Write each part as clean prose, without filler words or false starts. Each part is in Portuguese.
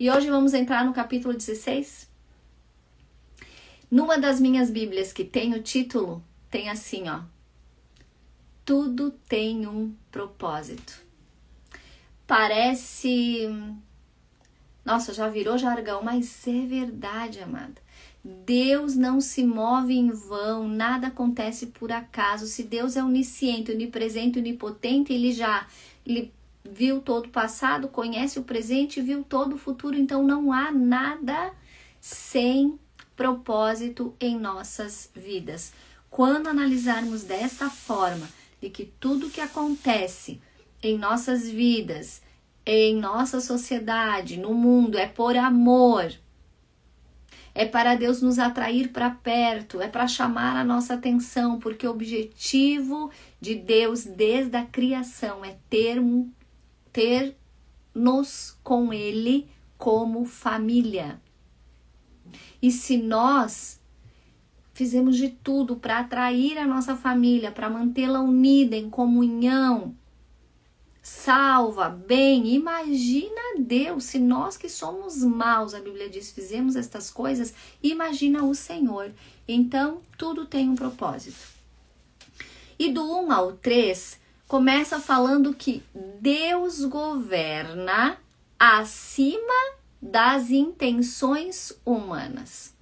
E hoje vamos entrar no capítulo 16. Numa das minhas bíblias que tem o título, tem assim, ó. Tudo tem um propósito. Parece... Nossa, já virou jargão, mas é verdade, amada. Deus não se move em vão, nada acontece por acaso. Se Deus é onisciente, onipresente, onipotente, Ele viu todo o passado, conhece o presente e viu todo o futuro. Então não há nada sem propósito em nossas vidas. Quando analisarmos desta forma, de que tudo que acontece em nossas vidas, em nossa sociedade, no mundo, é por amor, é para Deus nos atrair para perto, é para chamar a nossa atenção, porque o objetivo de Deus desde a criação é ter-nos com Ele como família. E se nós fizemos de tudo para atrair a nossa família, para mantê-la unida em comunhão, salva, bem, imagina Deus, se nós que somos maus, a Bíblia diz, fizemos estas coisas, imagina o Senhor. Então, tudo tem um propósito. E do 1 ao 3, começa falando que Deus governa acima das intenções humanas.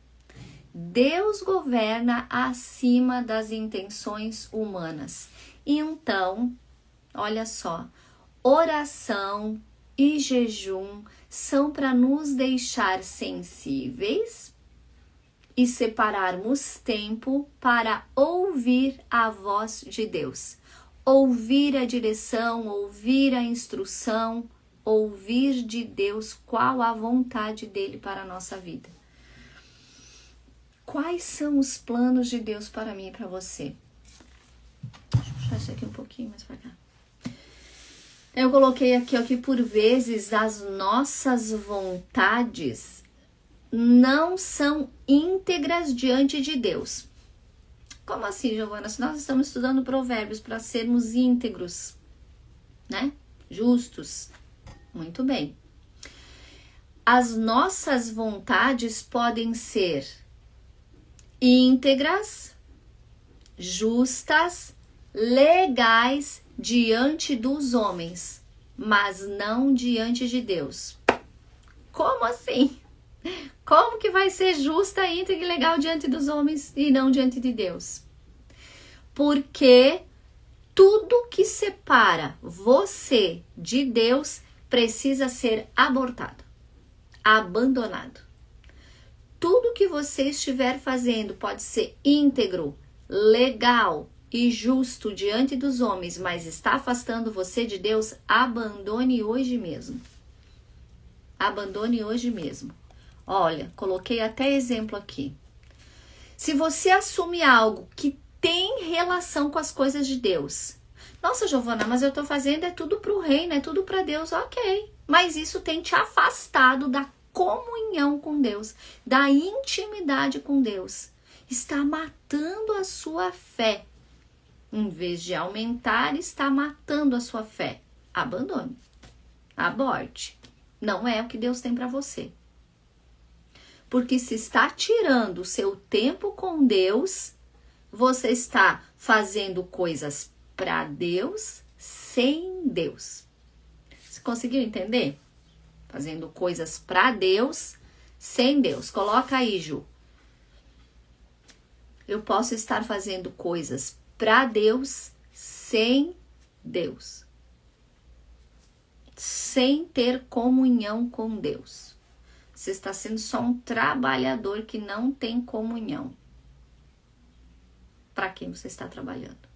Deus governa acima das intenções humanas. Então, olha só, oração e jejum são para nos deixar sensíveis e separarmos tempo para ouvir a voz de Deus. Ouvir a direção, ouvir a instrução, ouvir de Deus qual a vontade dele para a nossa vida. Quais são os planos de Deus para mim e para você? Deixa eu puxar isso aqui um pouquinho mais para cá. Eu coloquei aqui, ó, que por vezes as nossas vontades não são íntegras diante de Deus. Como assim, Giovana? Se nós estamos estudando provérbios para sermos íntegros, né? Justos. Muito bem. As nossas vontades podem ser íntegras, justas, legais diante dos homens, mas não diante de Deus. Como assim? Como que vai ser justa, íntegra e legal diante dos homens e não diante de Deus? Porque tudo que separa você de Deus precisa ser abortado, abandonado. Tudo que você estiver fazendo pode ser íntegro, legal e justo diante dos homens, mas está afastando você de Deus, abandone hoje mesmo. Abandone hoje mesmo. Olha, coloquei até exemplo aqui. Se você assume algo que tem relação com as coisas de Deus. Nossa, Giovana, mas eu tô fazendo é tudo pro reino, é tudo para Deus, ok. Mas isso tem te afastado da comunhão com Deus, da intimidade com Deus. Está matando a sua fé. Em vez de aumentar, está matando a sua fé. Abandone. Aborte. Não é o que Deus tem para você. Porque se está tirando o seu tempo com Deus, você está fazendo coisas para Deus sem Deus. Você conseguiu entender? Fazendo coisas para Deus sem Deus. Coloca aí, Ju. Eu posso estar fazendo coisas para Deus sem Deus. Sem ter comunhão com Deus. Você está sendo só um trabalhador que não tem comunhão. Para quem você está trabalhando?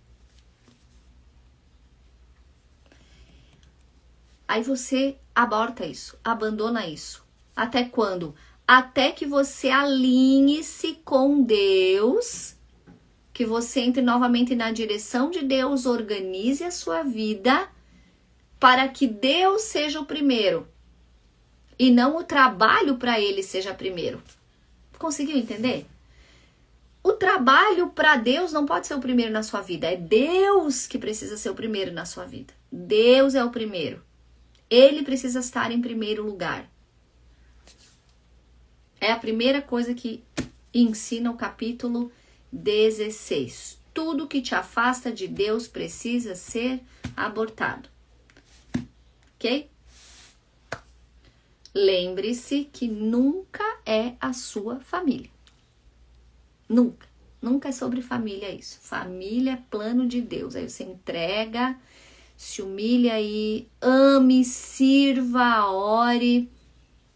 Aí você aborta isso, abandona isso. Até quando? Até que você alinhe-se com Deus, que você entre novamente na direção de Deus, organize a sua vida para que Deus seja o primeiro e não o trabalho para Ele seja primeiro. Conseguiu entender? O trabalho para Deus não pode ser o primeiro na sua vida, é Deus que precisa ser o primeiro na sua vida. Deus é o primeiro. Ele precisa estar em primeiro lugar. É a primeira coisa que ensina o capítulo 16. Tudo que te afasta de Deus precisa ser abortado. Ok? Lembre-se que nunca é a sua família. Nunca. Nunca é sobre família isso. Família é plano de Deus. Aí você entrega, se humilha aí, ame, sirva, ore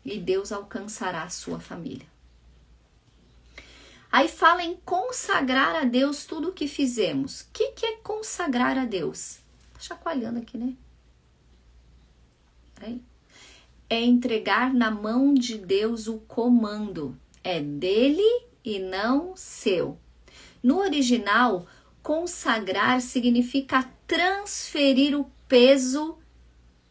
e Deus alcançará a sua família. Aí fala em consagrar a Deus tudo o que fizemos. O que é consagrar a Deus? Tá chacoalhando aqui, né? Peraí. É entregar na mão de Deus o comando. É dele e não seu. No original, consagrar significa transferir o peso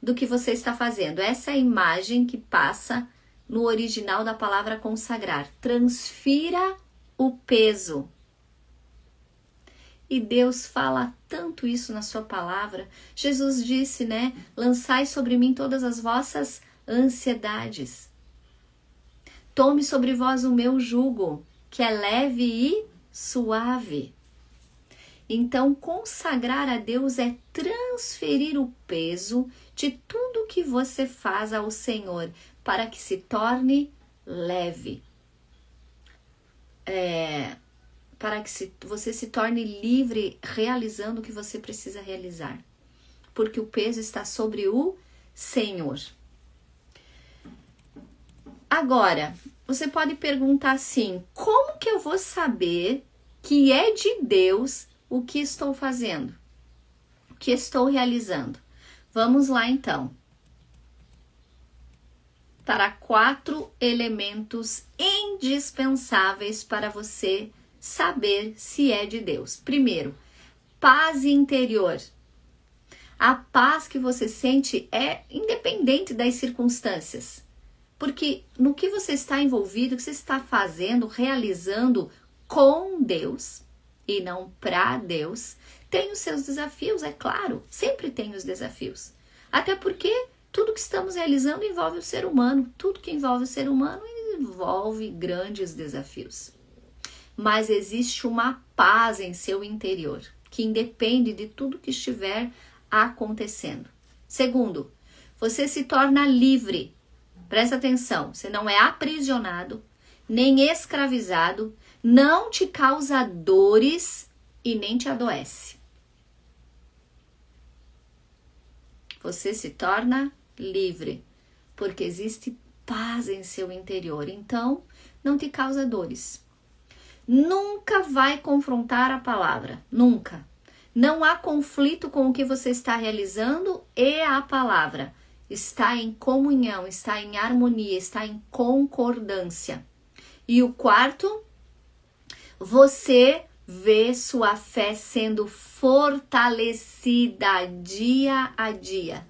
do que você está fazendo. Essa é a imagem que passa no original da palavra consagrar. Transfira o peso. E Deus fala tanto isso na sua palavra. Jesus disse, né? Lançai sobre mim todas as vossas ansiedades. Tome sobre vós o meu jugo, que é leve e suave. Então, consagrar a Deus é transferir o peso de tudo que você faz ao Senhor para que se torne leve. Para que você se torne livre realizando o que você precisa realizar. Porque o peso está sobre o Senhor. Agora, você pode perguntar assim, como que eu vou saber que é de Deus o que estou fazendo? O que estou realizando? Vamos lá então. Para 4 elementos indispensáveis para você saber se é de Deus. Primeiro, paz interior. A paz que você sente é independente das circunstâncias. Porque no que você está envolvido, o que você está fazendo, realizando com Deus e não para Deus, tem os seus desafios, é claro. Sempre tem os desafios. Até porque tudo que estamos realizando envolve o ser humano. Tudo que envolve o ser humano envolve grandes desafios. Mas existe uma paz em seu interior, que independe de tudo que estiver acontecendo. Segundo, você se torna livre. Presta atenção, você não é aprisionado, nem escravizado, não te causa dores e nem te adoece. Você se torna livre, porque existe paz em seu interior, então não te causa dores. Nunca vai confrontar a palavra, nunca. Não há conflito com o que você está realizando e a palavra. Está em comunhão, está em harmonia, está em concordância. E o quarto, você vê sua fé sendo fortalecida dia a dia.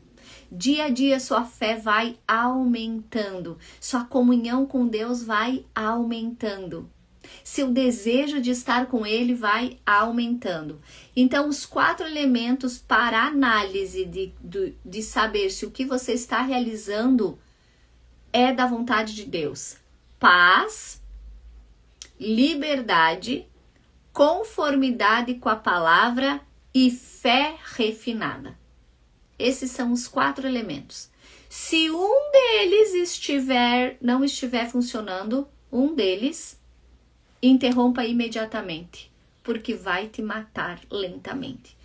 Dia a dia sua fé vai aumentando, sua comunhão com Deus vai aumentando. Seu desejo de estar com Ele vai aumentando. Então, os 4 elementos para análise de saber se o que você está realizando é da vontade de Deus. Paz, liberdade, conformidade com a palavra e fé refinada. Esses são os 4 elementos. Se um deles não estiver funcionando, um deles, interrompa imediatamente, porque vai te matar lentamente.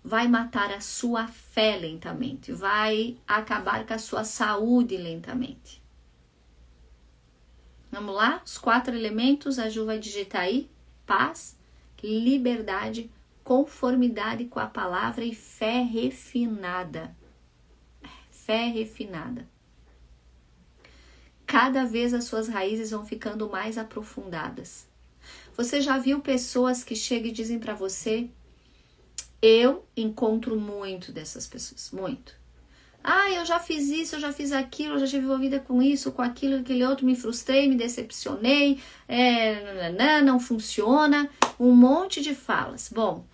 Vai matar a sua fé lentamente. Vai acabar com a sua saúde lentamente. Vamos lá? Os 4 elementos, a Ju vai digitar aí. Paz, liberdade, conformidade com a palavra e fé refinada. Fé refinada. Cada vez as suas raízes vão ficando mais aprofundadas. Você já viu pessoas que chegam e dizem para você, eu encontro muito dessas pessoas, muito. Ah, eu já fiz isso, eu já fiz aquilo, eu já tive envolvida com isso, com aquilo, aquele outro, me frustrei, me decepcionei, não funciona, um monte de falas. Bom,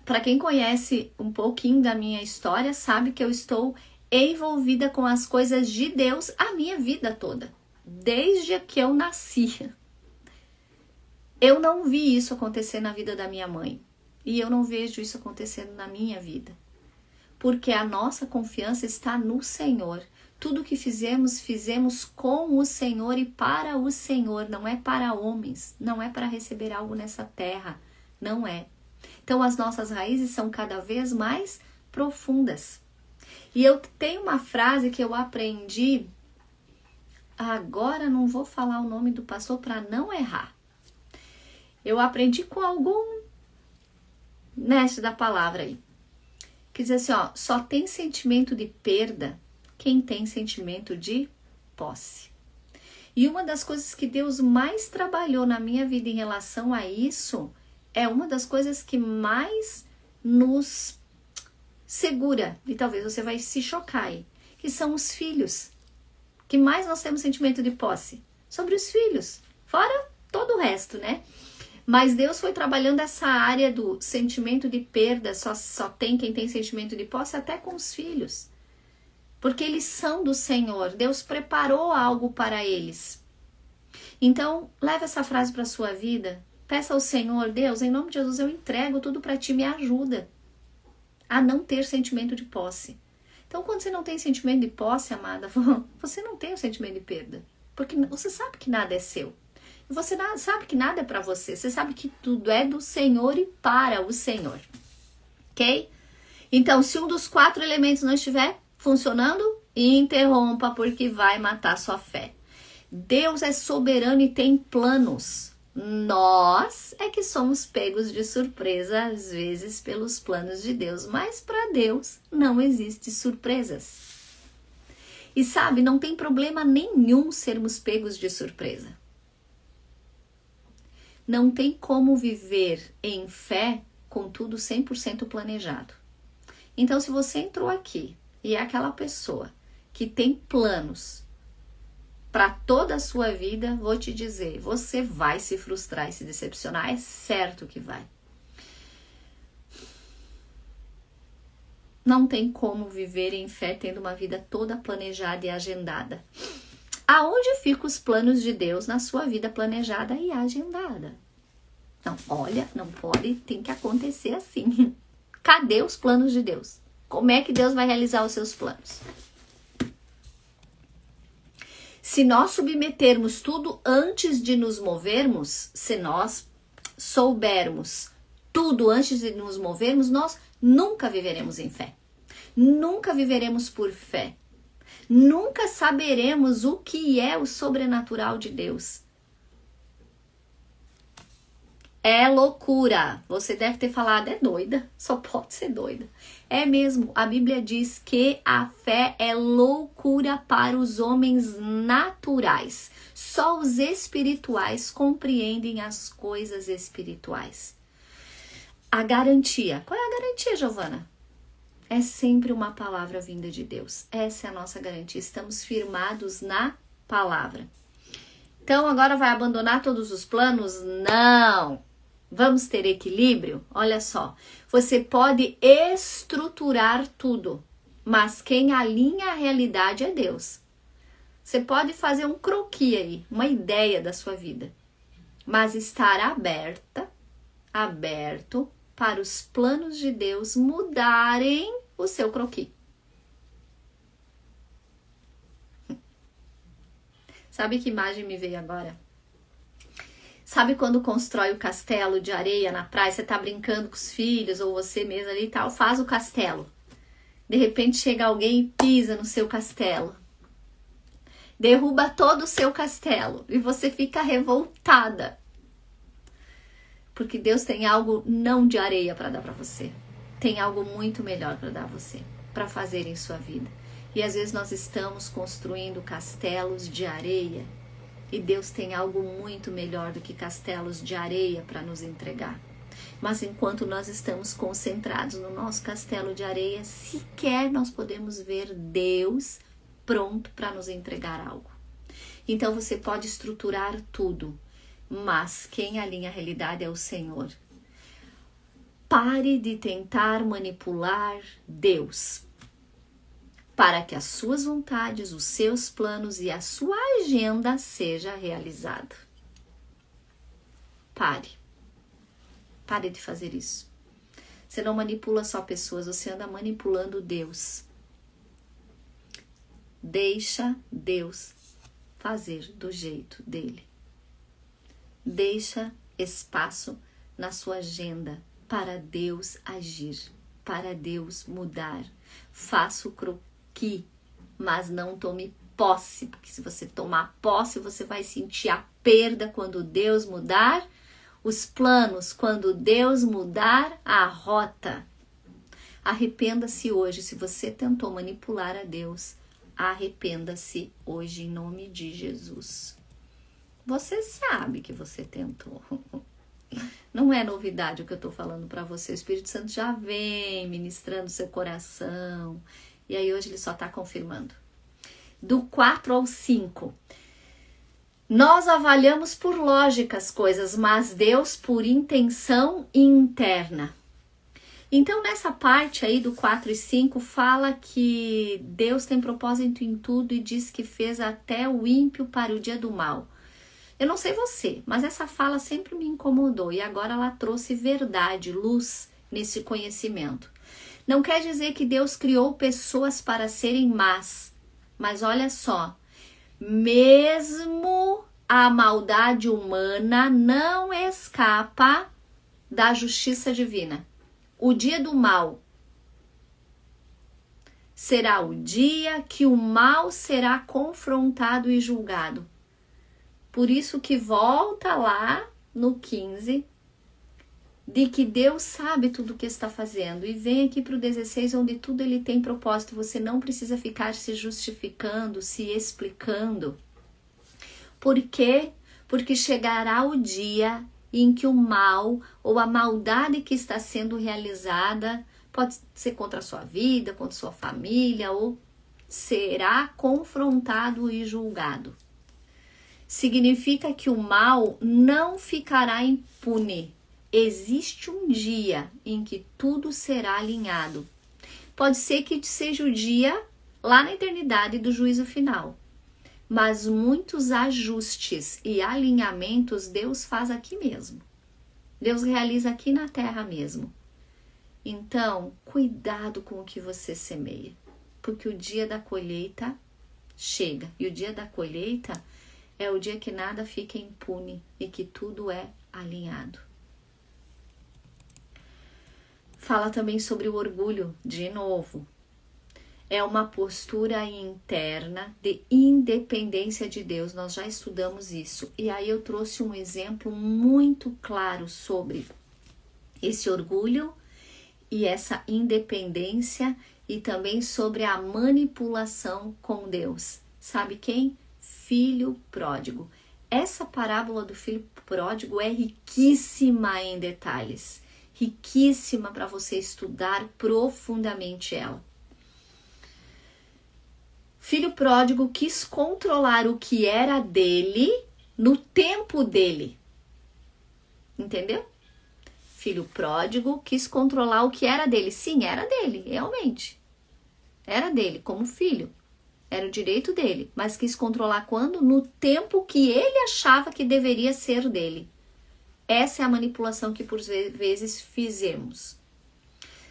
para quem conhece um pouquinho da minha história, sabe que eu estou envolvida com as coisas de Deus a minha vida toda. desde que eu nasci. Eu não vi isso acontecer na vida da minha mãe. E eu não vejo isso acontecendo na minha vida. Porque a nossa confiança está no Senhor. Tudo que fizemos, fizemos com o Senhor e para o Senhor. Não é para homens. Não é para receber algo nessa terra. Não é. Então as nossas raízes são cada vez mais profundas. E eu tenho uma frase que eu aprendi. Agora não vou falar o nome do pastor para não errar. Eu aprendi com algum mestre da palavra aí. Que diz assim, ó, só tem sentimento de perda quem tem sentimento de posse. E uma das coisas que Deus mais trabalhou na minha vida em relação a isso, é uma das coisas que mais nos segura, e talvez você vai se chocar aí, que são os filhos. Que mais nós temos sentimento de posse? Sobre os filhos, fora todo o resto, né? Mas Deus foi trabalhando essa área do sentimento de perda, só tem quem tem sentimento de posse, até com os filhos. Porque eles são do Senhor, Deus preparou algo para eles. Então, leve essa frase para a sua vida, peça ao Senhor, Deus, em nome de Jesus, eu entrego tudo para ti, me ajuda a não ter sentimento de posse. Então, quando você não tem sentimento de posse, amada, você não tem o sentimento de perda. Porque você sabe que nada é seu. Você sabe que nada é para você. Você sabe que tudo é do Senhor e para o Senhor. Ok? Então, se um dos 4 elementos não estiver funcionando, interrompa, porque vai matar sua fé. Deus é soberano e tem planos. Nós é que somos pegos de surpresa, às vezes, pelos planos de Deus. Mas para Deus não existe surpresas. E sabe, não tem problema nenhum sermos pegos de surpresa. Não tem como viver em fé com tudo 100% planejado. Então, se você entrou aqui e é aquela pessoa que tem planos para toda a sua vida, vou te dizer, você vai se frustrar e se decepcionar, é certo que vai. Não tem como viver em fé tendo uma vida toda planejada e agendada. Aonde ficam os planos de Deus na sua vida planejada e agendada? Não, olha, não pode, tem que acontecer assim. Cadê os planos de Deus? Como é que Deus vai realizar os seus planos? Se nós submetermos tudo antes de nos movermos, se nós soubermos tudo antes de nos movermos, nós nunca viveremos em fé. Nunca viveremos por fé. Nunca saberemos o que é o sobrenatural de Deus. É loucura. Você deve ter falado, é doida. Só pode ser doida. É mesmo. A Bíblia diz que a fé é loucura para os homens naturais. Só os espirituais compreendem as coisas espirituais. A garantia. Qual é a garantia, Giovana? É sempre uma palavra vinda de Deus. Essa é a nossa garantia. Estamos firmados na palavra. Então, agora vai abandonar todos os planos? Não! Vamos ter equilíbrio? Olha só. Você pode estruturar tudo, mas quem alinha a realidade é Deus. Você pode fazer um croquis aí, uma ideia da sua vida, mas estar aberto para os planos de Deus mudarem o seu croquis. Sabe que imagem me veio agora? Sabe quando constrói o castelo de areia na praia, você tá brincando com os filhos ou você mesmo ali e tal, faz o castelo. De repente chega alguém e pisa no seu castelo. Derruba todo o seu castelo e você fica revoltada. Porque Deus tem algo não de areia para dar para você. Tem algo muito melhor para dar a você, para fazer em sua vida. E às vezes nós estamos construindo castelos de areia e Deus tem algo muito melhor do que castelos de areia para nos entregar. Mas enquanto nós estamos concentrados no nosso castelo de areia, sequer nós podemos ver Deus pronto para nos entregar algo. Então você pode estruturar tudo, mas quem alinha a realidade é o Senhor. Pare de tentar manipular Deus. para que as suas vontades, os seus planos e a sua agenda seja realizada. Pare. Pare de fazer isso. Você não manipula só pessoas, você anda manipulando Deus. Deixa Deus fazer do jeito dele. Deixa espaço na sua agenda para Deus agir, para Deus mudar. Faça o croquis, mas não tome posse, porque se você tomar posse, você vai sentir a perda quando Deus mudar os planos, quando Deus mudar a rota. Arrependa-se hoje, se você tentou manipular a Deus, arrependa-se hoje em nome de Jesus. Você sabe que você tentou. Não é novidade o que eu estou falando para você. O Espírito Santo já vem ministrando seu coração. E aí hoje ele só está confirmando. Do 4 ao 5. Nós avaliamos por lógica as coisas, mas Deus por intenção interna. Então nessa parte aí do 4 e 5 fala que Deus tem propósito em tudo e diz que fez até o ímpio para o dia do mal. Eu não sei você, mas essa fala sempre me incomodou e agora ela trouxe verdade, luz nesse conhecimento. Não quer dizer que Deus criou pessoas para serem más, mas olha só, mesmo a maldade humana não escapa da justiça divina. O dia do mal será o dia que o mal será confrontado e julgado. Por isso que volta lá no 15, de que Deus sabe tudo o que está fazendo. E vem aqui para o 16, onde tudo ele tem propósito. Você não precisa ficar se justificando, se explicando. Por quê? Porque chegará o dia em que o mal ou a maldade que está sendo realizada, pode ser contra a sua vida, contra a sua família, ou será confrontado e julgado. Significa que o mal não ficará impune. Existe um dia em que tudo será alinhado. Pode ser que seja o dia lá na eternidade do juízo final. Mas muitos ajustes e alinhamentos Deus faz aqui mesmo. Deus realiza aqui na terra mesmo. Então, cuidado com o que você semeia. Porque o dia da colheita chega. E o dia da colheita é o dia que nada fica impune e que tudo é alinhado. Fala também sobre o orgulho, de novo. É uma postura interna de independência de Deus. Nós já estudamos isso. E aí eu trouxe um exemplo muito claro sobre esse orgulho e essa independência e também sobre a manipulação com Deus. Sabe quem? Filho pródigo. Essa parábola do filho pródigo é riquíssima em detalhes. Riquíssima para você estudar profundamente ela. Filho pródigo quis controlar o que era dele no tempo dele. Entendeu? Filho pródigo quis controlar o que era dele. Sim, era dele, realmente. Era dele, como filho. Era o direito dele. Mas quis controlar quando? No tempo que ele achava que deveria ser dele. Essa é a manipulação que por vezes fizemos.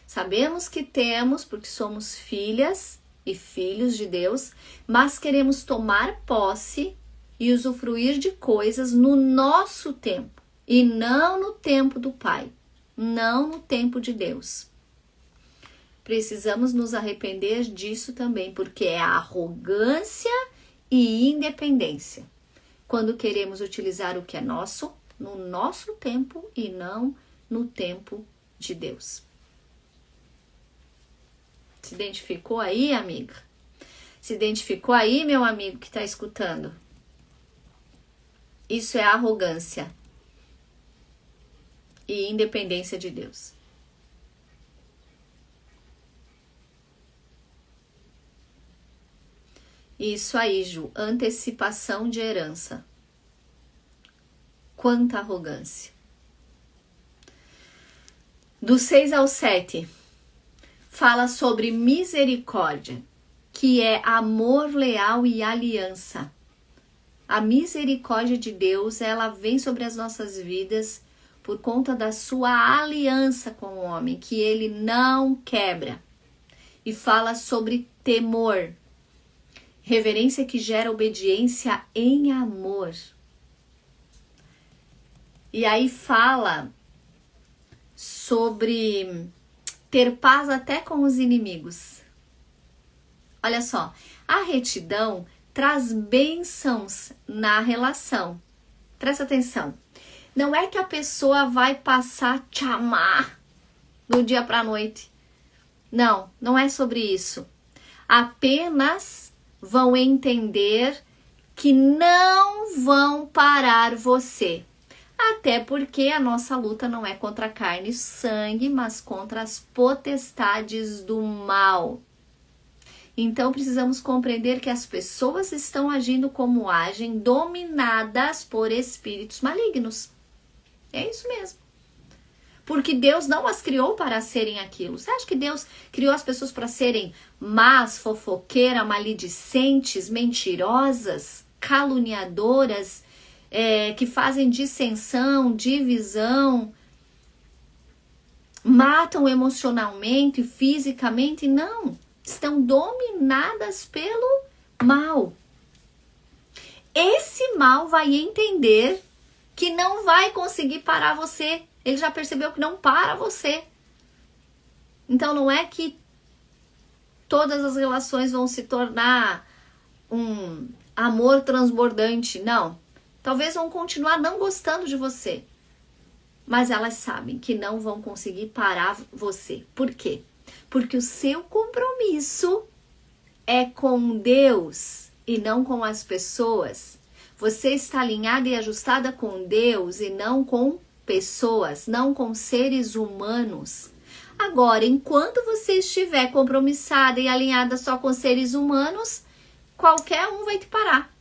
Sabemos que temos, porque somos filhas e filhos de Deus, mas queremos tomar posse e usufruir de coisas no nosso tempo e não no tempo do Pai, não no tempo de Deus. Precisamos nos arrepender disso também, porque é arrogância e independência. Quando queremos utilizar o que é nosso, no nosso tempo e não no tempo de Deus. Se identificou aí, amiga? Se identificou aí, meu amigo que está escutando? Isso é arrogância e independência de Deus. Isso aí, Ju, antecipação de herança. Quanta arrogância. Do 6 ao 7, fala sobre misericórdia. que é amor leal e aliança. A misericórdia de Deus, ela vem sobre as nossas vidas por conta da sua aliança com o homem, que ele não quebra. E fala sobre temor, reverência que gera obediência em amor. E aí fala sobre ter paz até com os inimigos. Olha só, a retidão traz bênçãos na relação. Presta atenção. Não é que a pessoa vai passar a te amar do dia para a noite. Não, não é sobre isso. Apenas vão entender que não vão parar você. Até porque a nossa luta não é contra a carne e sangue, mas contra as potestades do mal. Então precisamos compreender que as pessoas estão agindo como agem, dominadas por espíritos malignos. É isso mesmo. Porque Deus não as criou para serem aquilo. Você acha que Deus criou as pessoas para serem más, fofoqueiras, maledicentes, mentirosas, caluniadoras, que fazem dissensão, divisão, matam emocionalmente, fisicamente? Não. Estão dominadas pelo mal. Esse mal vai entender que não vai conseguir parar você. Ele já percebeu que não para você. Então não é que todas as relações vão se tornar um amor transbordante. Não. Talvez vão continuar não gostando de você. Mas elas sabem que não vão conseguir parar você. Por quê? Porque o seu compromisso é com Deus e não com as pessoas. Você está alinhada e ajustada com Deus e não com pessoas, não com seres humanos. Agora, enquanto você estiver compromissada e alinhada só com seres humanos, qualquer um vai te parar.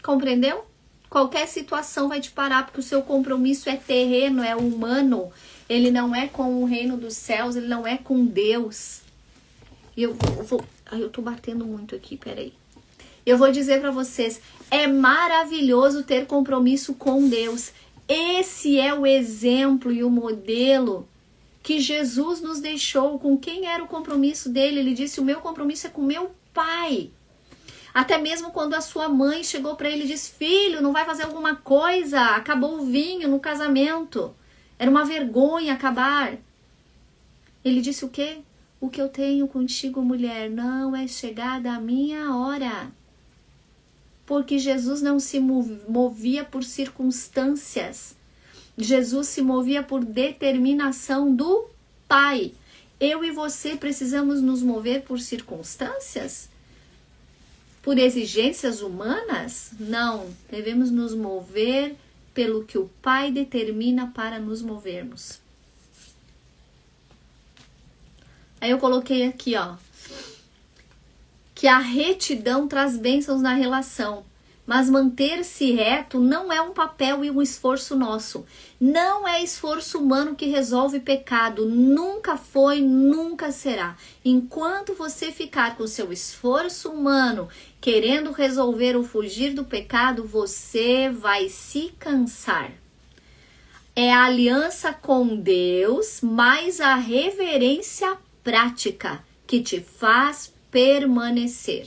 Compreendeu? Qualquer situação vai te parar, porque o seu compromisso é terreno, é humano. Ele não é com o reino dos céus, ele não é com Deus. E eu tô batendo muito aqui, peraí. Eu vou dizer para vocês, é maravilhoso ter compromisso com Deus. Esse é o exemplo e o modelo que Jesus nos deixou. Com quem era o compromisso dele? Ele disse, o meu compromisso é com meu Pai. Até mesmo quando a sua mãe chegou para ele e disse, filho, não vai fazer alguma coisa? Acabou o vinho no casamento. Era uma vergonha acabar. Ele disse o quê? O que eu tenho contigo, mulher, não é chegada a minha hora. Porque Jesus não se movia por circunstâncias. Jesus se movia por determinação do Pai. Eu e você precisamos nos mover por circunstâncias? Por exigências humanas? Não. Devemos nos mover pelo que o Pai determina para nos movermos. Aí eu coloquei aqui, ó, que a retidão traz bênçãos na relação, mas manter-se reto não é um papel e um esforço nosso. Não é esforço humano que resolve pecado. Nunca foi, nunca será. Enquanto você ficar com seu esforço humano querendo resolver ou fugir do pecado, você vai se cansar. É a aliança com Deus, mais a reverência prática que te faz permanecer.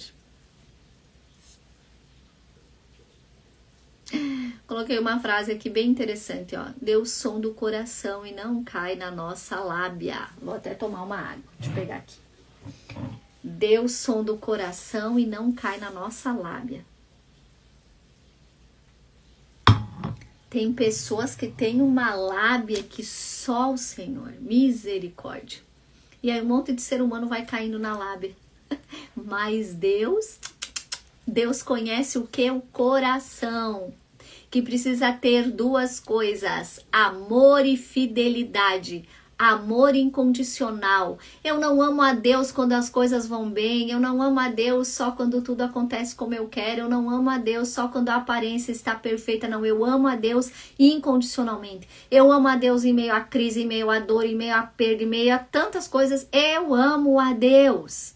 Coloquei uma frase aqui bem interessante, ó. Deus sonda o coração e não cai na nossa lábia. Vou até tomar uma água. Deixa eu pegar aqui. Deus sonda o coração e não cai na nossa lábia. Tem pessoas que têm uma lábia que só o Senhor, misericórdia. E aí um monte de ser humano vai caindo na lábia. Mas Deus conhece o que? O coração. Que precisa ter duas coisas, amor e fidelidade. Amor incondicional. Eu não amo a Deus quando as coisas vão bem. Eu não amo a Deus só quando tudo acontece como eu quero. Eu não amo a Deus só quando a aparência está perfeita. Não, eu amo a Deus incondicionalmente. Eu amo a Deus em meio à crise, em meio à dor, em meio à perda, em meio a tantas coisas. Eu amo a Deus.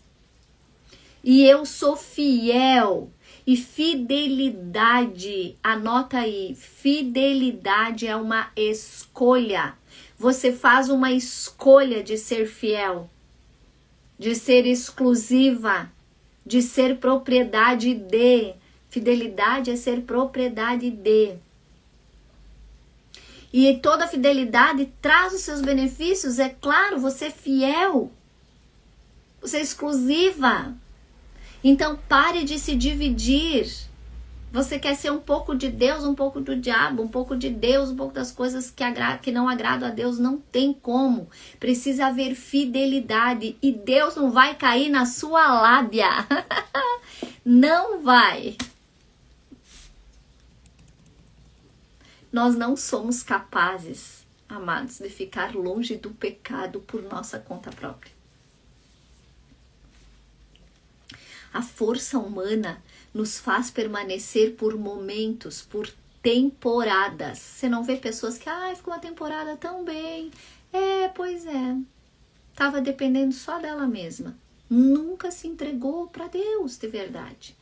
E eu sou fiel. E fidelidade, anota aí, fidelidade é uma escolha. Você faz uma escolha de ser fiel, de ser exclusiva, de ser propriedade de. Fidelidade é ser propriedade de. E toda fidelidade traz os seus benefícios, é claro, você é fiel, você é exclusiva. Então pare de se dividir. Você quer ser um pouco de Deus, um pouco do diabo, um pouco de Deus, um pouco das coisas que não agradam a Deus. Não tem como. Precisa haver fidelidade. E Deus não vai cair na sua lábia. Não vai. Nós não somos capazes, amados, de ficar longe do pecado por nossa conta própria. A força humana nos faz permanecer por momentos, por temporadas. Você não vê pessoas que, ficou uma temporada tão bem. Pois é. Tava dependendo só dela mesma. Nunca se entregou para Deus de verdade.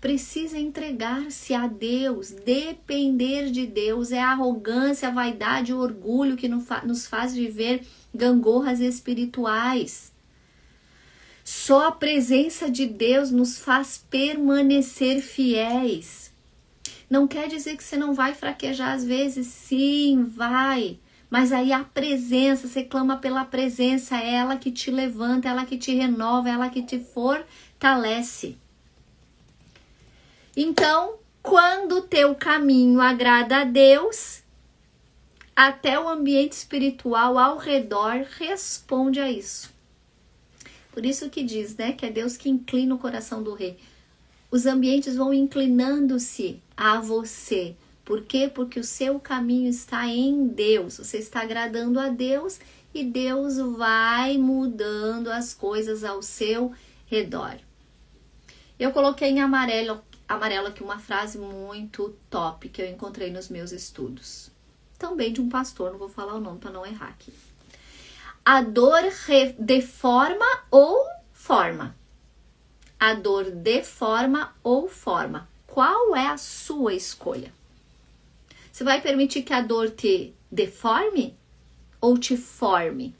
Precisa entregar-se a Deus, depender de Deus. É a arrogância, a vaidade, o orgulho que nos faz viver gangorras espirituais. Só a presença de Deus nos faz permanecer fiéis. Não quer dizer que você não vai fraquejar às vezes. Sim, vai. Mas aí a presença, você clama pela presença, é ela que te levanta, é ela que te renova, é ela que te fortalece. Então, quando o teu caminho agrada a Deus, até o ambiente espiritual ao redor responde a isso. Por isso que diz, né, que é Deus que inclina o coração do rei. Os ambientes vão inclinando-se a você. Por quê? Porque o seu caminho está em Deus. Você está agradando a Deus e Deus vai mudando as coisas ao seu redor. Eu coloquei em amarelo aqui uma frase muito top que eu encontrei nos meus estudos. Também de um pastor, não vou falar o nome para não errar aqui. A dor deforma ou forma? A dor deforma ou forma? Qual é a sua escolha? Você vai permitir que a dor te deforme ou te forme?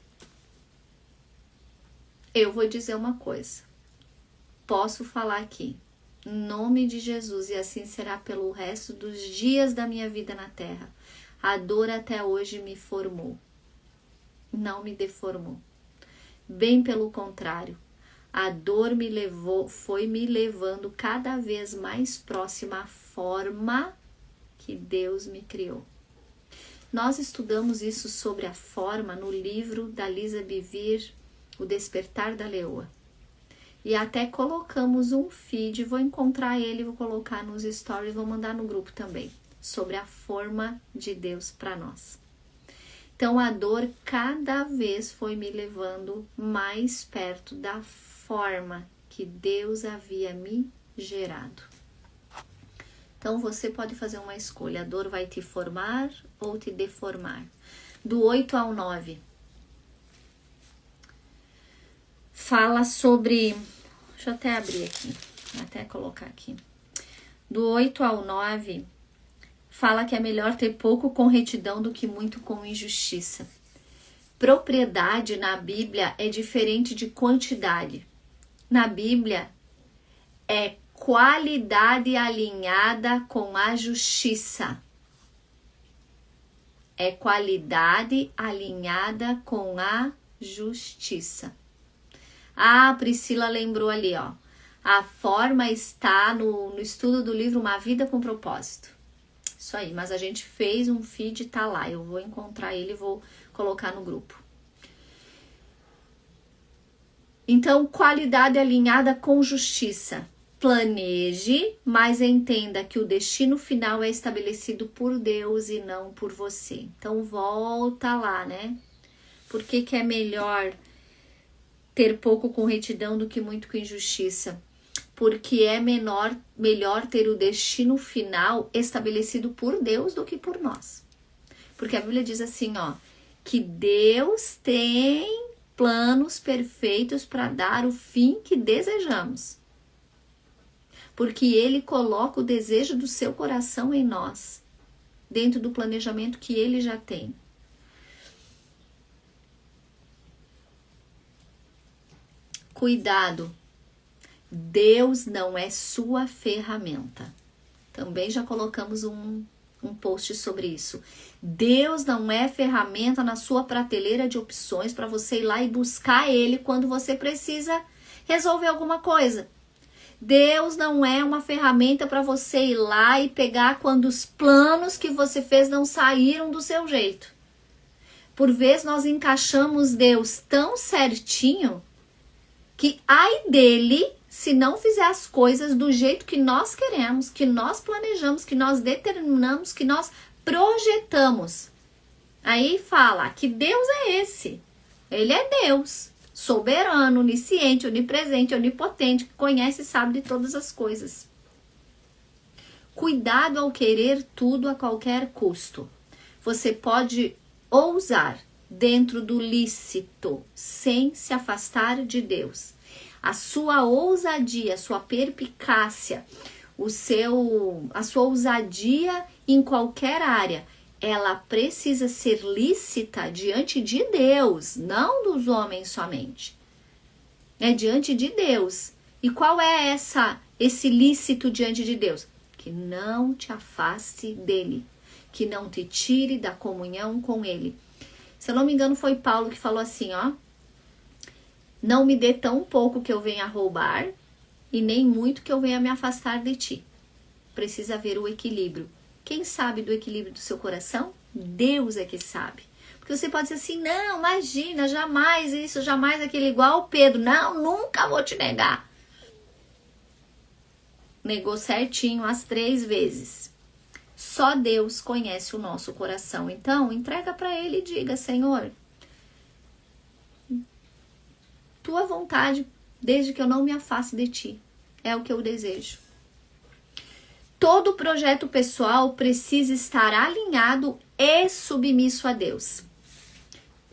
Eu vou dizer uma coisa. Posso falar aqui. Em nome de Jesus, e assim será pelo resto dos dias da minha vida na terra. A dor até hoje me formou. Não me deformou. Bem pelo contrário, a dor foi me levando cada vez mais próxima à forma que Deus me criou. Nós estudamos isso sobre a forma no livro da Lisa Bevere, O Despertar da Leoa. E até colocamos um feed, vou encontrar ele, vou colocar nos stories, vou mandar no grupo também, sobre a forma de Deus para nós. Então, a dor cada vez foi me levando mais perto da forma que Deus havia me gerado. Então, você pode fazer uma escolha. A dor vai te formar ou te deformar. Do 8 ao 9. Fala sobre... Deixa eu até abrir aqui. Vou até colocar aqui. Do 8 ao 9... Fala que é melhor ter pouco com retidão do que muito com injustiça. Propriedade na Bíblia é diferente de quantidade. Na Bíblia é qualidade alinhada com a justiça. É qualidade alinhada com a justiça. Ah, Priscila lembrou ali, ó. A forma está no estudo do livro Uma Vida com Propósito. Isso aí, mas a gente fez um feed, tá lá. Eu vou encontrar ele e vou colocar no grupo. Então, qualidade alinhada com justiça. Planeje, mas entenda que o destino final é estabelecido por Deus e não por você. Então volta lá, né? Por que é melhor ter pouco com retidão do que muito com injustiça? Porque é melhor ter o destino final estabelecido por Deus do que por nós. Porque a Bíblia diz assim, ó, que Deus tem planos perfeitos para dar o fim que desejamos. Porque Ele coloca o desejo do seu coração em nós, dentro do planejamento que Ele já tem. Cuidado, Deus não é sua ferramenta. Também já colocamos um post sobre isso. Deus não é ferramenta na sua prateleira de opções para você ir lá e buscar Ele quando você precisa resolver alguma coisa. Deus não é uma ferramenta para você ir lá e pegar quando os planos que você fez não saíram do seu jeito. Por vezes nós encaixamos Deus tão certinho que ai dele se não fizer as coisas do jeito que nós queremos, que nós planejamos, que nós determinamos, que nós projetamos. Aí fala que Deus é esse. Ele é Deus. Soberano, onisciente, onipresente, onipotente, que conhece e sabe de todas as coisas. Cuidado ao querer tudo a qualquer custo. Você pode ousar dentro do lícito, sem se afastar de Deus. A sua ousadia, a sua perspicácia, a sua ousadia em qualquer área, ela precisa ser lícita diante de Deus, não dos homens somente. É diante de Deus. E qual é esse lícito diante de Deus? Que não te afaste dele, que não te tire da comunhão com ele. Se eu não me engano, foi Paulo que falou assim, ó: não me dê tão pouco que eu venha roubar e nem muito que eu venha me afastar de ti. Precisa haver o equilíbrio. Quem sabe do equilíbrio do seu coração? Deus é que sabe. Porque você pode dizer assim, não, imagina, jamais isso, jamais aquilo, igual o Pedro. Não, nunca vou te negar. Negou certinho as 3 vezes. Só Deus conhece o nosso coração. Então, entrega para Ele e diga, Senhor, tua vontade, desde que eu não me afaste de ti, é o que eu desejo. Todo projeto pessoal precisa estar alinhado e submisso a Deus.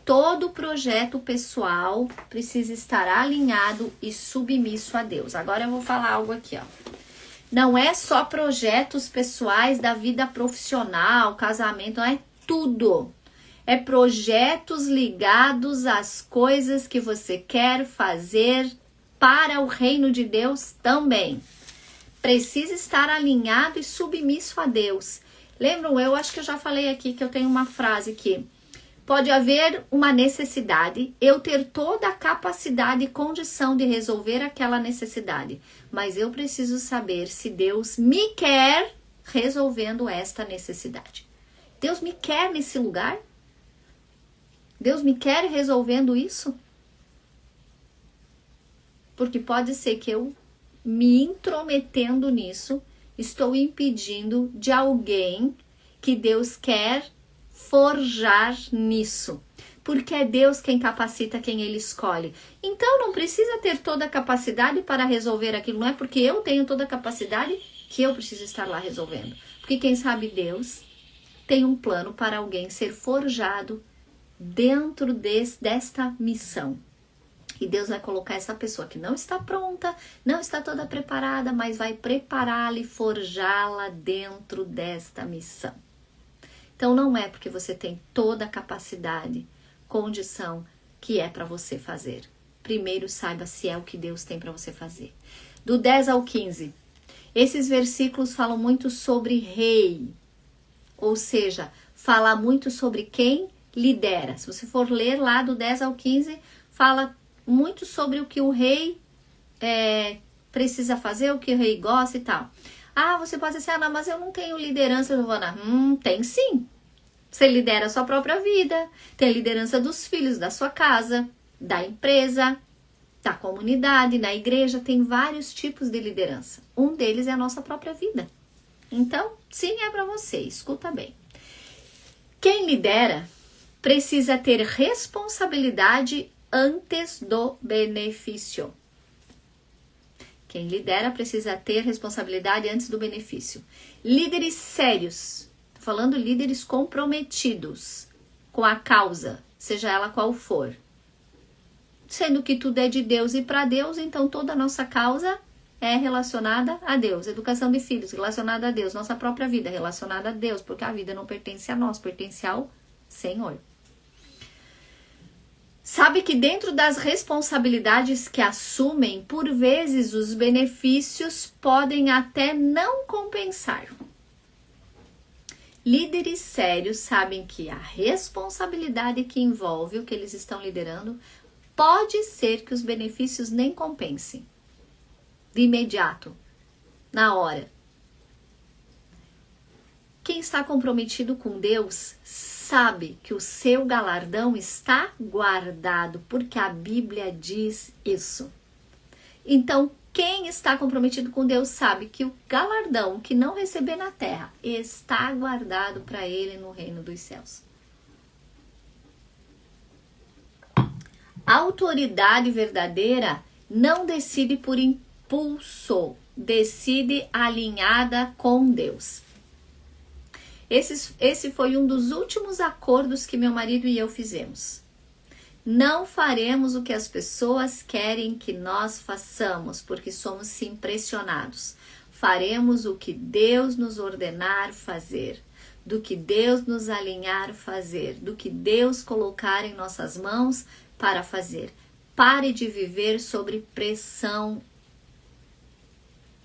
Todo projeto pessoal precisa estar alinhado e submisso a Deus. Agora eu vou falar algo aqui, ó. Não é só projetos pessoais da vida profissional, casamento, não é tudo. É projetos ligados às coisas que você quer fazer para o reino de Deus também. Precisa estar alinhado e submisso a Deus. Lembram? Eu acho que eu já falei aqui que eu tenho uma frase que pode haver uma necessidade, eu ter toda a capacidade e condição de resolver aquela necessidade, mas eu preciso saber se Deus me quer resolvendo esta necessidade. Deus me quer nesse lugar? Deus me quer resolvendo isso? Porque pode ser que eu me intrometendo nisso, estou impedindo de alguém que Deus quer forjar nisso. Porque é Deus quem capacita quem Ele escolhe. Então não precisa ter toda a capacidade para resolver aquilo. Não é porque eu tenho toda a capacidade que eu preciso estar lá resolvendo. Porque quem sabe Deus tem um plano para alguém ser forjado dentro desta missão. E Deus vai colocar essa pessoa que não está pronta, não está toda preparada, mas vai prepará-la e forjá-la dentro desta missão. Então não é porque você tem toda a capacidade, condição que é para você fazer. Primeiro saiba se é o que Deus tem para você fazer. Do 10 ao 15, esses versículos falam muito sobre rei, ou seja, fala muito sobre quem lidera. Se você for ler lá do 10 ao 15, fala muito sobre o que o rei precisa fazer, o que o rei gosta e tal. Ah, você pode dizer assim, não, mas eu não tenho liderança, Giovana. Tem sim. Você lidera a sua própria vida, tem a liderança dos filhos, da sua casa, da empresa. Da comunidade, na igreja, tem vários tipos de liderança. Um deles é a nossa própria vida. Então, sim, é para você, escuta bem. Quem lidera precisa ter responsabilidade antes do benefício. Quem lidera precisa ter responsabilidade antes do benefício. Líderes sérios, falando líderes comprometidos com a causa, seja ela qual for. Sendo que tudo é de Deus e para Deus, então toda a nossa causa é relacionada a Deus. Educação de filhos relacionada a Deus. Nossa própria vida relacionada a Deus, porque a vida não pertence a nós, pertence ao Senhor. Sabe que dentro das responsabilidades que assumem, por vezes os benefícios podem até não compensar. Líderes sérios sabem que a responsabilidade que envolve o que eles estão liderando pode ser que os benefícios nem compensem. De imediato, na hora. Quem está comprometido com Deus sabe que o seu galardão está guardado, porque a Bíblia diz isso. Então, quem está comprometido com Deus sabe que o galardão que não receber na terra está guardado para ele no reino dos céus. A autoridade verdadeira não decide por impulso, decide alinhada com Deus. Esse foi um dos últimos acordos que meu marido e eu fizemos. Não faremos o que as pessoas querem que nós façamos, porque somos sim pressionados. Faremos o que Deus nos ordenar fazer, do que Deus nos alinhar fazer, do que Deus colocar em nossas mãos para fazer. Pare de viver sob pressão.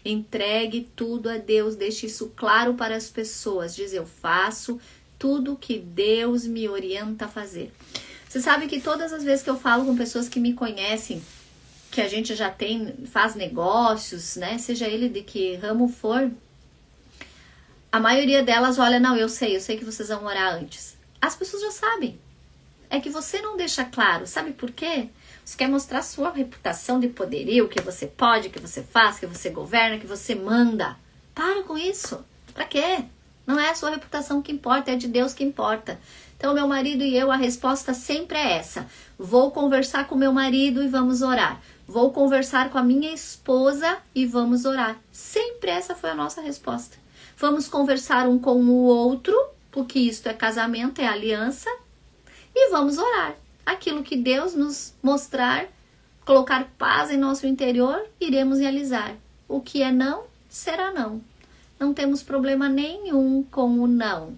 Entregue tudo a Deus, deixe isso claro para as pessoas. Diz, eu faço tudo que Deus me orienta a fazer. Você sabe que todas as vezes que eu falo com pessoas que me conhecem, que a gente já faz negócios, né? Seja ele de que ramo for, a maioria delas olha, não, eu sei que vocês vão orar antes. As pessoas já sabem. É que você não deixa claro. Sabe por quê? Você quer mostrar sua reputação de poderio, que você pode, que você faz, que você governa, que você manda. Para com isso. Pra quê? Não é a sua reputação que importa, é de Deus que importa. Então, meu marido e eu, a resposta sempre é essa. Vou conversar com meu marido e vamos orar. Vou conversar com a minha esposa e vamos orar. Sempre essa foi a nossa resposta. Vamos conversar um com o outro, porque isto é casamento, é aliança. E vamos orar. Aquilo que Deus nos mostrar, colocar paz em nosso interior, iremos realizar. O que é não, será não. Não temos problema nenhum com o não.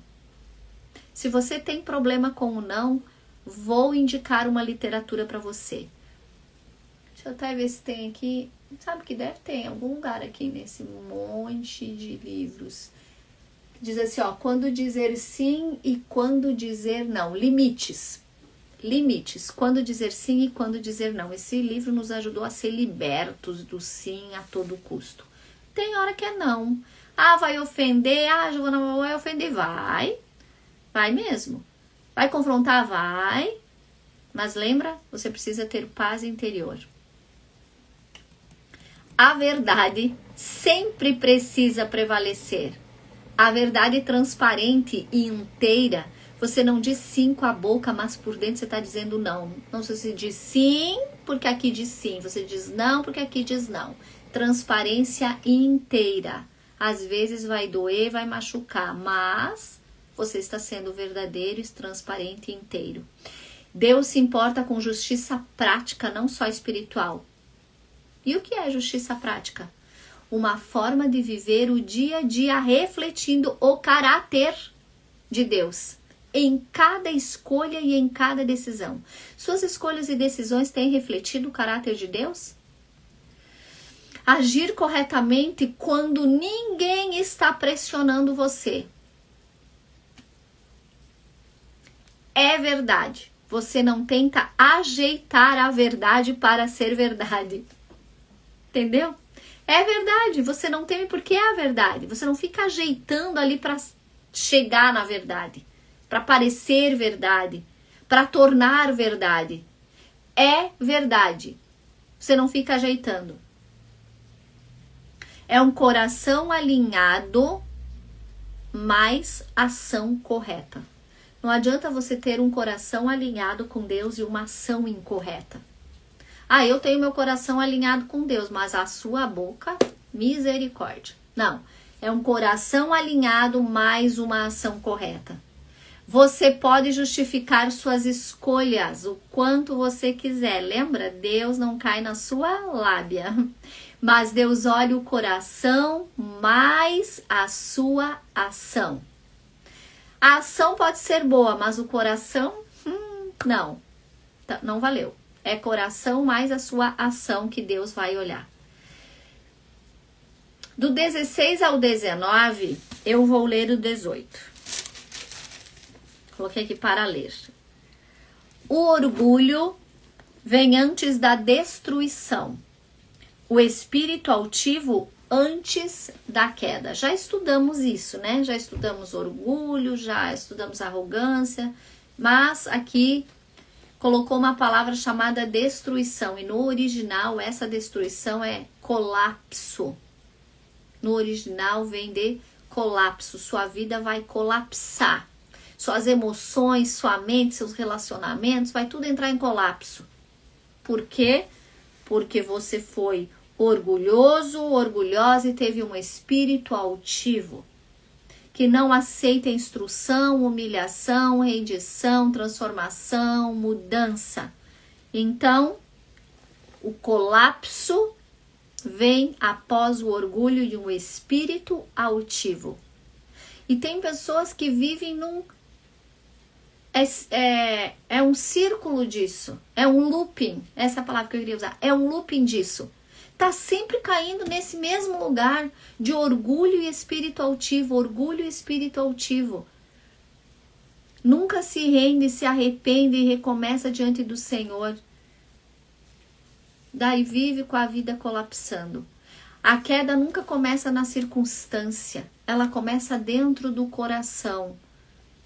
Se você tem problema com o não, vou indicar uma literatura para você. Deixa eu até ver se tem aqui. Sabe que deve ter em algum lugar aqui nesse monte de livros. Diz assim, ó, quando dizer sim e quando dizer não. Limites. Limites, quando dizer sim e quando dizer não. Esse livro nos ajudou a ser libertos do sim a todo custo. Tem hora que é não. Ah, vai ofender? Ah, Giovana, vai ofender? Vai. Vai mesmo. Vai confrontar? Vai. Mas lembra, você precisa ter paz interior. A verdade sempre precisa prevalecer. A verdade transparente e inteira. Você não diz sim com a boca, mas por dentro você está dizendo não. Não, você diz sim, porque aqui diz sim. Você diz não, porque aqui diz não. Transparência inteira. Às vezes vai doer, vai machucar, mas você está sendo verdadeiro, transparente e inteiro. Deus se importa com justiça prática, não só espiritual. E o que é justiça prática? Uma forma de viver o dia a dia refletindo o caráter de Deus. Em cada escolha e em cada decisão. Suas escolhas e decisões têm refletido o caráter de Deus? Agir corretamente quando ninguém está pressionando você. É verdade. Você não tenta ajeitar a verdade para ser verdade. Entendeu? É verdade. Você não teme porque é a verdade. Você não fica ajeitando ali para chegar na verdade. Para parecer verdade, para tornar verdade. É verdade. Você não fica ajeitando. É um coração alinhado, mais ação correta. Não adianta você ter um coração alinhado com Deus e uma ação incorreta. Ah, eu tenho meu coração alinhado com Deus, mas a sua boca, misericórdia. Não, é um coração alinhado mais uma ação correta. Você pode justificar suas escolhas o quanto você quiser. Lembra? Deus não cai na sua lábia. Mas Deus olha o coração mais a sua ação. A ação pode ser boa, mas o coração, não valeu. É coração mais a sua ação que Deus vai olhar. Do 16 ao 19, eu vou ler o 18. Coloquei aqui para ler. O orgulho vem antes da destruição. O espírito altivo antes da queda. Já estudamos isso, né? Já estudamos orgulho, já estudamos arrogância, mas aqui colocou uma palavra chamada destruição, e no original essa destruição é colapso. No original vem de colapso, sua vida vai colapsar. Suas emoções, sua mente, seus relacionamentos, vai tudo entrar em colapso. Por quê? Porque você foi orgulhoso, orgulhosa e teve um espírito altivo, que não aceita instrução, humilhação, rendição, transformação, mudança. Então, o colapso vem após o orgulho de um espírito altivo. E tem pessoas que vivem num... É um círculo disso, é um looping, essa é a palavra que eu queria usar, é um looping disso. Tá sempre caindo nesse mesmo lugar de orgulho e espírito altivo, orgulho e espírito altivo. Nunca se rende, se arrepende e recomeça diante do Senhor. Daí vive com a vida colapsando. A queda nunca começa na circunstância, ela começa dentro do coração.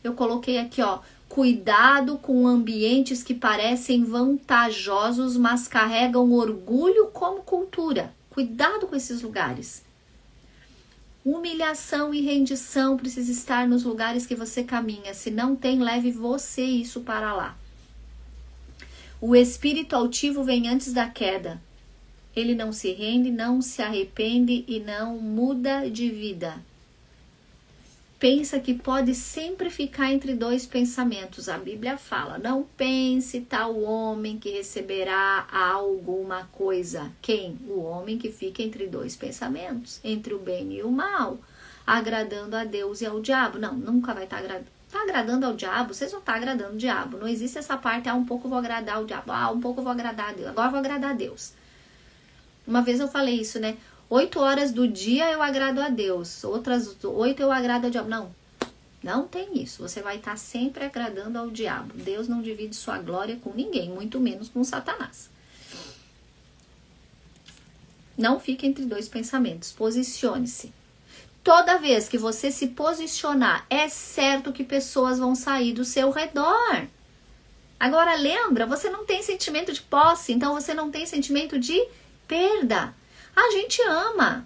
Eu coloquei aqui, ó, cuidado com ambientes que parecem vantajosos, mas carregam orgulho como cultura. Cuidado com esses lugares. Humilhação e rendição precisa estar nos lugares que você caminha. Se não tem, leve você isso para lá. O espírito altivo vem antes da queda. Ele não se rende, não se arrepende e não muda de vida. Pensa que pode sempre ficar entre dois pensamentos. A Bíblia fala, não pense tal homem que receberá alguma coisa. Quem? O homem que fica entre dois pensamentos, entre o bem e o mal, agradando a Deus e ao diabo. Não, nunca vai estar agradando. Está agradando ao diabo? Vocês não estão agradando o diabo. Não existe essa parte, um pouco eu vou agradar o diabo, um pouco eu vou agradar a Deus, agora eu vou agradar a Deus. Uma vez eu falei isso, né? 8 horas do dia eu agrado a Deus, outras 8 eu agrado ao diabo. Não, não tem isso. Você vai estar sempre agradando ao diabo. Deus não divide sua glória com ninguém, muito menos com Satanás. Não fique entre dois pensamentos, posicione-se. Toda vez que você se posicionar, é certo que pessoas vão sair do seu redor. Agora lembra, você não tem sentimento de posse, então você não tem sentimento de perda. A gente ama,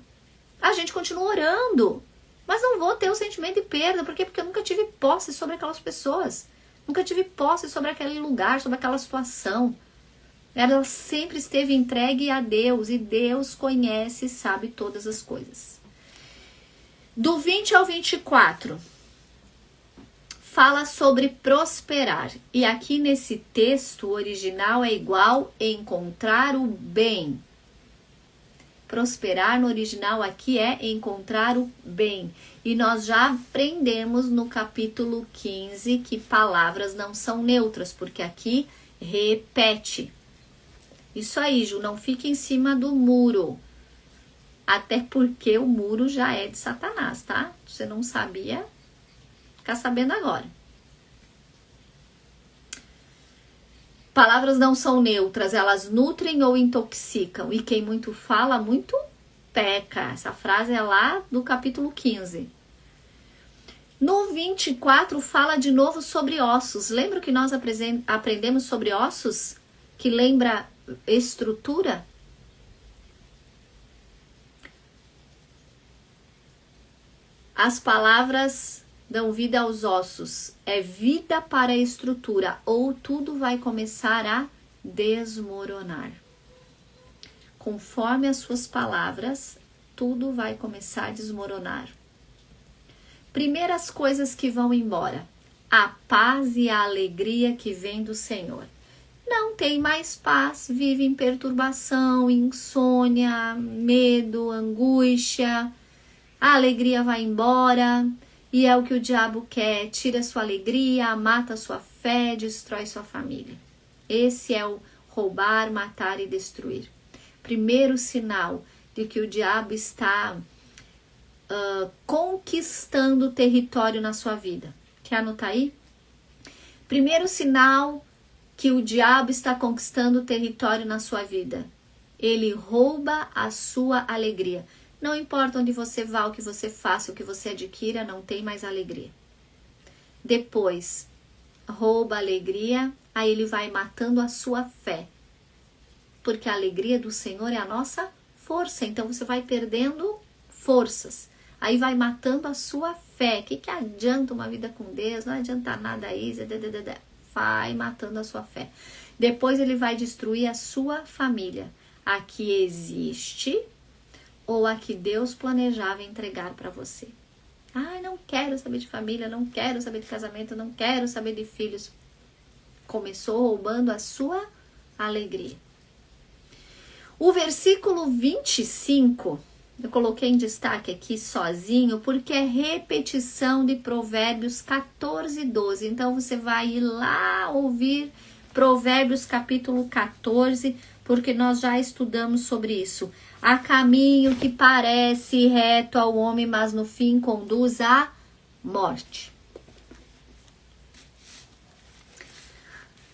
a gente continua orando, mas não vou ter o sentimento de perda. Por quê? Porque eu nunca tive posse sobre aquelas pessoas, nunca tive posse sobre aquele lugar, sobre aquela situação. Ela sempre esteve entregue a Deus e Deus conhece e sabe todas as coisas. Do 20 ao 24, fala sobre prosperar. E aqui nesse texto original é igual encontrar o bem. Prosperar no original aqui é encontrar o bem. E nós já aprendemos no capítulo 15 que palavras não são neutras, porque aqui repete. Isso aí, Ju, não fique em cima do muro. Até porque o muro já é de Satanás, tá? Você não sabia, fica sabendo agora. Palavras não são neutras, elas nutrem ou intoxicam. E quem muito fala, muito peca. Essa frase é lá do capítulo 15. No 24 fala de novo sobre ossos. Lembra que nós aprendemos sobre ossos? Que lembra estrutura? As palavras dão vida aos ossos, é vida para a estrutura, ou tudo vai começar a desmoronar. Conforme as suas palavras, tudo vai começar a desmoronar. Primeiras coisas que vão embora: a paz e a alegria que vem do Senhor. Não tem mais paz, vive em perturbação, insônia, medo, angústia. A alegria vai embora e é o que o diabo quer. Tira sua alegria, mata sua fé, destrói sua família. Esse é o roubar, matar e destruir. Primeiro sinal de que o diabo está conquistando território na sua vida. Quer anotar aí? Primeiro sinal que o diabo está conquistando território na sua vida. Ele rouba a sua alegria. Não importa onde você vá, o que você faça, o que você adquira, não tem mais alegria. Depois, rouba a alegria, aí ele vai matando a sua fé. Porque a alegria do Senhor é a nossa força. Então você vai perdendo forças. Aí vai matando a sua fé. O que adianta uma vida com Deus? Não adianta nada isso. Vai matando a sua fé. Depois ele vai destruir a sua família. A que existe ou a que Deus planejava entregar para você. Não quero saber de família, não quero saber de casamento, não quero saber de filhos. Começou roubando a sua alegria. O versículo 25, eu coloquei em destaque aqui sozinho, porque é repetição de Provérbios 14, 12. Então, você vai ir lá ouvir Provérbios capítulo 14, porque nós já estudamos sobre isso. Há caminho que parece reto ao homem, mas no fim conduz à morte.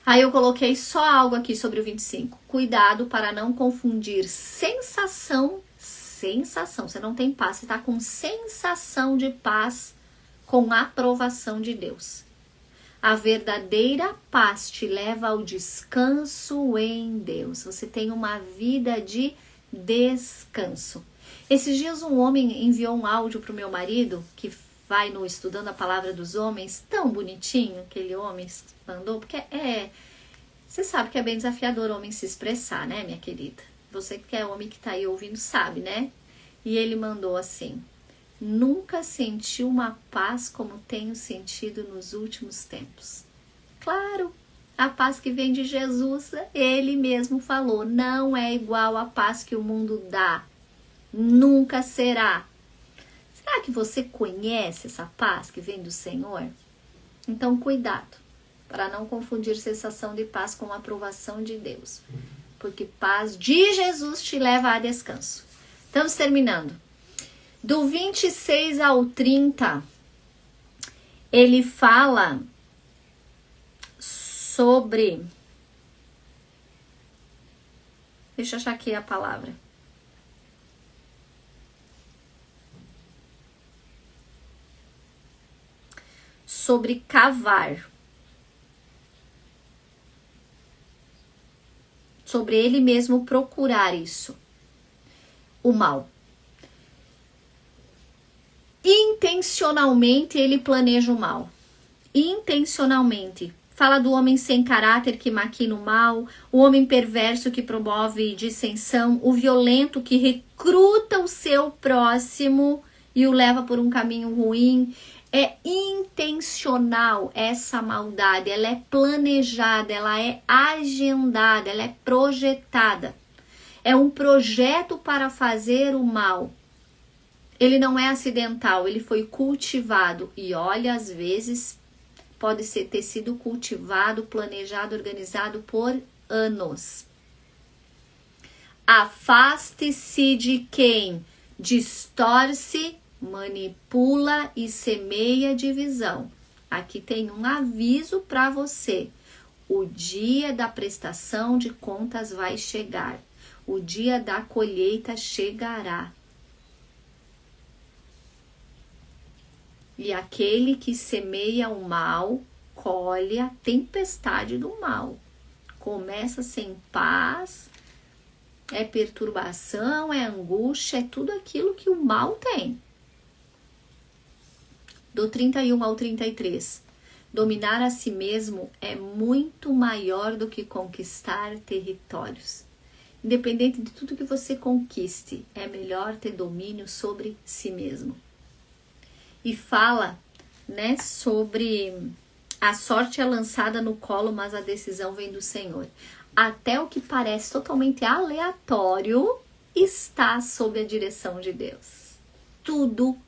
Aí eu coloquei só algo aqui sobre o 25. Cuidado para não confundir sensação. Você não tem paz, você está com sensação de paz com a aprovação de Deus. A verdadeira paz te leva ao descanso em Deus. Você tem uma vida de descanso. Esses dias um homem enviou um áudio para o meu marido, que vai no Estudando a Palavra dos Homens, tão bonitinho, aquele homem mandou, porque você sabe que é bem desafiador homem se expressar, né, minha querida? Você que é homem que tá aí ouvindo sabe, né? E ele mandou assim: nunca senti uma paz como tenho sentido nos últimos tempos. Claro, a paz que vem de Jesus, ele mesmo falou, não é igual à paz que o mundo dá. Nunca será. Será que você conhece essa paz que vem do Senhor? Então, cuidado, para não confundir sensação de paz com a aprovação de Deus. Porque paz de Jesus te leva a descanso. Estamos terminando. Do 26 ao 30, ele fala sobre... Deixa eu achar aqui a palavra. Sobre cavar. Sobre ele mesmo procurar isso. O mal. Intencionalmente ele planeja o mal. Intencionalmente. Fala do homem sem caráter que maquina o mal, o homem perverso que promove dissensão, o violento que recruta o seu próximo e o leva por um caminho ruim. É intencional essa maldade, ela é planejada, ela é agendada, ela é projetada. É um projeto para fazer o mal. Ele não é acidental, ele foi cultivado. E olha, às vezes pode ter sido cultivado, planejado, organizado por anos. Afaste-se de quem distorce, manipula e semeia divisão. Aqui tem um aviso para você. O dia da prestação de contas vai chegar. O dia da colheita chegará. E aquele que semeia o mal, colhe a tempestade do mal. Começa sem paz, é perturbação, é angústia, é tudo aquilo que o mal tem. do 31 ao 33. Dominar a si mesmo é muito maior do que conquistar territórios. Independente de tudo que você conquiste, é melhor ter domínio sobre si mesmo. E fala, né, sobre a sorte é lançada no colo, mas a decisão vem do Senhor. Até o que parece totalmente aleatório está sob a direção de Deus. Tudo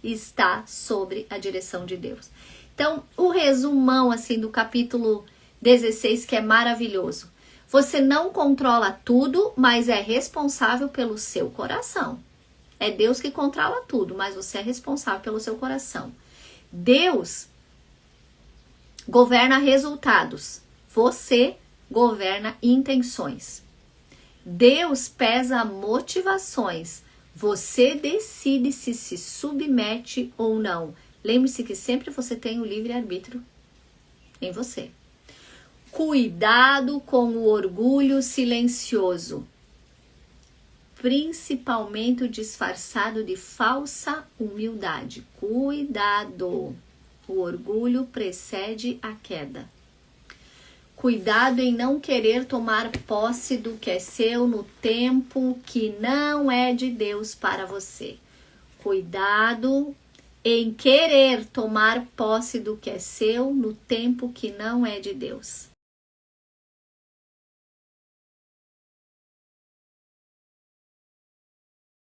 está sobre a direção de Deus. Então, o resumão assim do capítulo 16, que é maravilhoso. Você não controla tudo, mas é responsável pelo seu coração. É Deus que controla tudo, mas você é responsável pelo seu coração. Deus governa resultados. Você governa intenções. Deus pesa motivações. Você decide se submete ou não. Lembre-se que sempre você tem o livre-arbítrio em você. Cuidado com o orgulho silencioso, principalmente o disfarçado de falsa humildade. Cuidado! O orgulho precede a queda. Cuidado em não querer tomar posse do que é seu no tempo que não é de Deus para você. Cuidado em querer tomar posse do que é seu no tempo que não é de Deus.